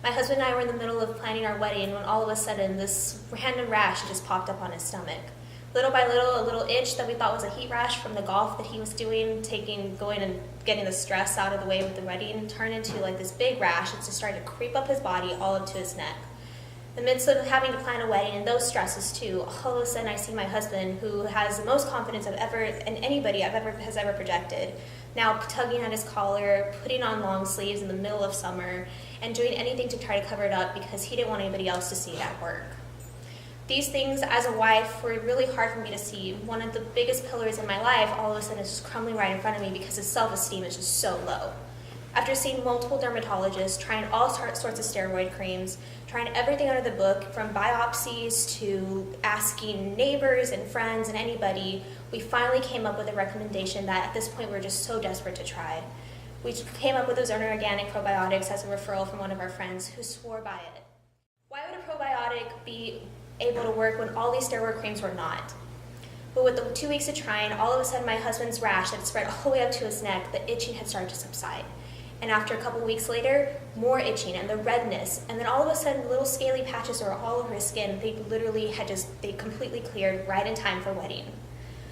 My husband and I were in the middle of planning our wedding when all of a sudden this random rash just popped up on his stomach. Little by little, a little itch that we thought was a heat rash from the golf that he was doing, going and getting the stress out of the way with the wedding, turned into like this big rash that just started to creep up his body all up to his neck. In the midst of having to plan a wedding and those stresses too, all of a sudden I see my husband, who has the most confidence I've ever, and anybody has ever projected, now tugging at his collar, putting on long sleeves in the middle of summer, and doing anything to try to cover it up because he didn't want anybody else to see it at work. These things, as a wife, were really hard for me to see. One of the biggest pillars in my life all of a sudden is just crumbling right in front of me because his self-esteem is just so low. After seeing multiple dermatologists, trying all sorts of steroid creams, trying everything under the book, from biopsies to asking neighbors and friends and anybody, we finally came up with a recommendation that at this point we were just so desperate to try. We came up with Ozona Organic Probiotics as a referral from one of our friends who swore by it. Why would a probiotic be able to work when all these steroid creams were not? But with the 2 weeks of trying, all of a sudden my husband's rash had spread all the way up to his neck, the itching had started to subside. And after a couple weeks later, more itching and the redness, and then all of a sudden little scaly patches were all over his skin. They completely cleared right in time for wedding.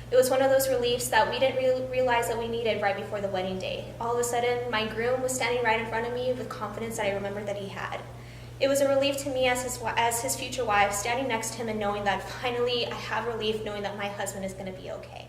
It was one of those reliefs that we didn't realize that we needed right before the wedding day. All of a sudden, my groom was standing right in front of me with confidence that I remembered that he had. It was a relief to me as his future wife, standing next to him and knowing that finally I have relief knowing that my husband is going to be okay.